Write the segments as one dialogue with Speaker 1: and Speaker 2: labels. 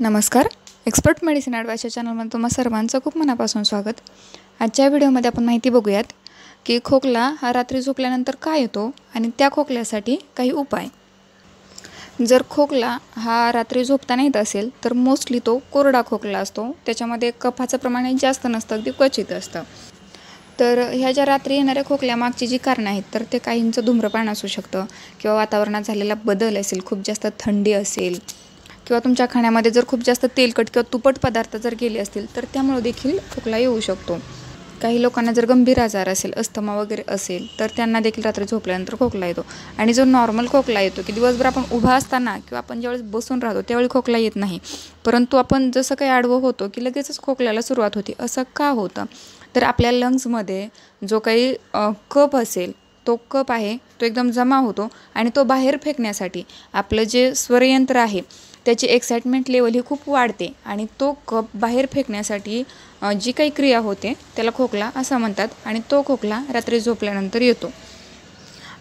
Speaker 1: नमस्कार. Expert medicine ॲडवाइसच्या चॅनलमध्ये तुम्हा सर्वांचं खूप मनापासून स्वागत. आजच्या व्हिडिओमध्ये आपण माहिती बघूयात की खोकला हा रात्री झोपल्यानंतर का येतो आणि त्या खोकल्यासाठी काही उपाय. जर खोकला हा रात्री झोपताना येत असेल तर मोस्टली तो कोरडा खोकला असतो. त्याच्यामध्ये कफाचं प्रमाण जास्त नसतं, अगदी क्वचित असतं. तर ह्या ज्या रात्री येणाऱ्या खोकल्यामागची जी कारणं आहेत तर ते काहींचं धूम्रपान असू शकतं किंवा वातावरणात झालेला बदल असेल, खूप जास्त थंडी असेल किंवा तुमच्या खाण्यामध्ये जर खूप जास्त तेलकट किंवा तुपट पदार्थ जर गेले असतील तर त्यामुळे देखील खोकला येऊ शकतो. काही लोकांना जर गंभीर आजार असेल, अस्थमा वगैरे असेल तर त्यांना देखील रात्री झोपल्यानंतर खोकला येतो. आणि जो नॉर्मल खोकला येतो की दिवसभर आपण उभा असताना किंवा आपण ज्यावेळेस बसून राहतो त्यावेळी खोकला येत नाही, परंतु आपण जसं काही आडवं होतो की लगेचच खोकल्याला सुरुवात होती. असं का होतं? तर आपल्या लंग्समध्ये जो काही कफ असेल तो कप आहे तो एकदम जमा होतो आणि तो बाहेर फेकण्यासाठी आपलं जे स्वरयंत्र आहे त्याची एक्साइटमेंट लेवल ही खूप वाढते आणि तो कप बाहेर फेकण्यासाठी जी काही क्रिया होते त्याला खोकला असं म्हणतात आणि तो खोकला रात्री झोपल्यानंतर येतो.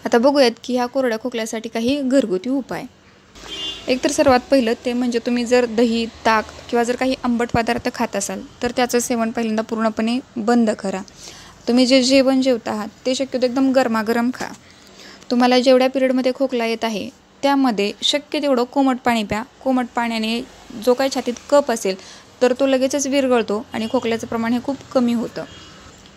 Speaker 1: आता बघूयात की ह्या कोरड्या खोकल्यासाठी काही घरगुती उपाय. एकतर सर्वात पहिलं ते म्हणजे तुम्ही जर दही, ताक किंवा जर काही आंबट पदार्थ खात असाल तर त्याचं सेवन पहिल्यांदा पूर्णपणे बंद करा. तुम्ही जे जेवण जेवत आहात ते शक्यतो एकदम गरमागरम खा. तुम्हाला जेवढ्या पिरियडमध्ये खोकला येत आहे त्यामध्ये शक्य तेवढं कोमट पाणी प्या. कोमट पाण्याने जो काही छातीत कफ असेल तर तो लगेचच विरघळतो आणि खोकल्याचं प्रमाण हे खूप कमी होतं.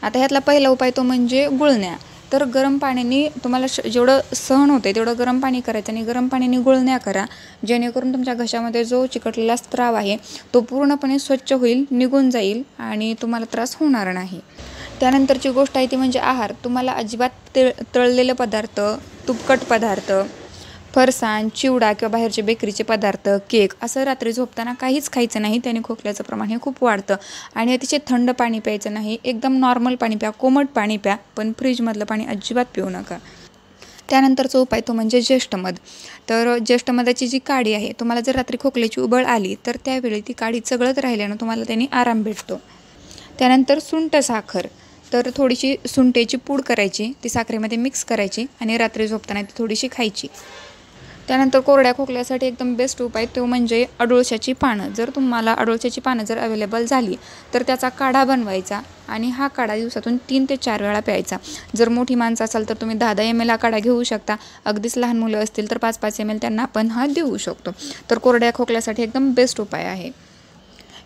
Speaker 1: आता ह्यातला पहिला उपाय तो म्हणजे गुळण्या. तर गरम पाण्याने तुम्हाला जेवढं सहन होते तेवढं गरम पाणी करायचं आणि गरम पाण्याने गुळण्या करा, जेणेकरून तुमच्या घशामध्ये जो चिकटलेला स्त्राव आहे तो पूर्णपणे स्वच्छ होईल, निघून जाईल आणि तुम्हाला त्रास होणार नाही. त्यानंतरची गोष्ट आहे ती म्हणजे आहार. तुम्हाला अजिबात तळलेले पदार्थ, तुपकट पदार्थ, फरसाण, चिवडा किंवा बाहेरचे बेकरीचे पदार्थ, केक असं रात्री झोपताना काहीच खायचं नाही. त्याने खोकल्याचं प्रमाण हे खूप वाढतं. आणि अतिशय थंड पाणी प्यायचं नाही, एकदम नॉर्मल पाणी प्या, कोमट पाणी प्या, पण फ्रीजमधलं पाणी अजिबात पिऊ नका. त्यानंतरचा उपाय तो म्हणजे ज्येष्ठमध. तर ज्येष्ठमधाची जी काडी आहे, तुम्हाला जर रात्री खोकल्याची उबळ आली तर त्यावेळी ती काडी चघळत राहिल्यानं तुम्हाला त्याने आराम भेटतो. त्यानंतर सुंठ साखर. तर थोडीशी सुंठेची पूड करायची, ती साखरेमध्ये मिक्स करायची आणि रात्री झोपताना ती थोडीशी खायची. त्यानंतर कोरड्या खोकल्यासाठी एकदम बेस्ट उपाय तो म्हणजे अडुळशाची पानं. जर तुम्हाला अडुळशाची पानं जर अवेलेबल झाली तर त्याचा काढा बनवायचा आणि हा काढा दिवसातून 3 ते 4 वेळा प्यायचा. जर मोठी माणसं असाल तर तुम्ही 10-10 ml हा काढा घेऊ शकता. अगदीच लहान मुलं असतील तर 5-5 ml त्यांना आपण हा देऊ शकतो. तर कोरड्या खोकल्यासाठी एकदम बेस्ट उपाय आहे.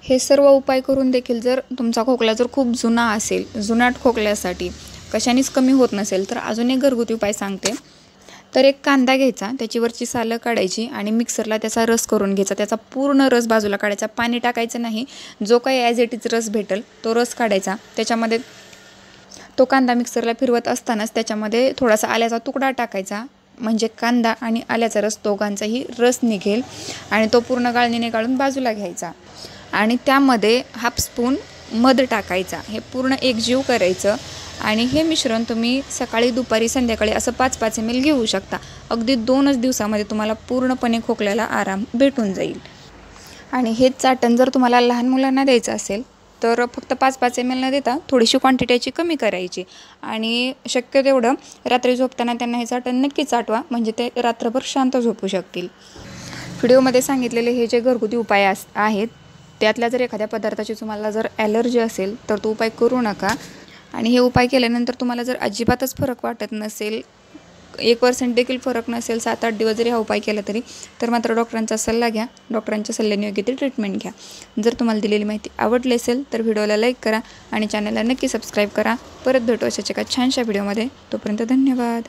Speaker 1: हे सर्व उपाय करून देखील जर तुमचा खोकला जर खूप जुना असेल, जुनाट खोकल्यासाठी कशानेच कमी होत नसेल तर अजून एक घरगुती उपाय सांगते. तर एक कांदा घ्यायचा, त्याची वरची सालं काढायची आणि मिक्सरला त्याचा रस करून घ्यायचा. त्याचा पूर्ण रस बाजूला काढायचा, पाणी टाकायचं नाही. जो काही ॲज इट इज रस भेटेल तो रस काढायचा. त्याच्यामध्ये तो कांदा मिक्सरला फिरवत असतानाच त्याच्यामध्ये थोडासा आल्याचा तुकडा टाकायचा, म्हणजे कांदा आणि आल्याचा रस दोघांचाही रस निघेल आणि तो पूर्ण गाळणीने गाळून बाजूला घ्यायचा. आणि त्यामध्ये 1/2 स्पून मध टाकायचा. हे पूर्ण एकजीव करायचं आणि हे मिश्रण तुम्ही सकाळी, दुपारी, संध्याकाळी असं 5-5 ml घेऊ शकता. अगदी 2च दिवसामध्ये तुम्हाला पूर्णपणे खोकल्याला आराम भेटून जाईल. आणि हे चाटण जर तुम्हाला लहान मुलांना द्यायचं असेल तर फक्त 5-5 ml न देता थोडीशी क्वांटिटीची कमी करायची आणि शक्य तेवढं रात्री झोपताना त्यांना हे चाटण नक्की चाटवा, म्हणजे ते रात्रभर शांत झोपू शकतील. व्हिडिओमध्ये सांगितलेले हे जे घरगुती उपाय आहेत त्यातल्या जर एखाद्या पदार्थाची तुम्हाला जर ॲलर्जी असेल तर तो उपाय करू नका. आणि हे उपाय केल्यानंतर तुम्हाला जर अजिबातच फरक वाटत नसेल, 1% देखील फरक नसेल, 7-8 दिवस जरी हा उपाय केला तरी, तर मात्र डॉक्टरांचा सल्ला घ्या. डॉक्टरांच्या सल्ल्याने योग्य ती ट्रीटमेंट घ्या. जर तुम्हाला दिलेली माहिती आवडली असेल तर व्हिडिओला लाईक करा आणि चॅनलला नक्की सबस्क्राईब करा. परत भेटू अशाच एका छानशा व्हिडिओमध्ये. तोपर्यंत धन्यवाद.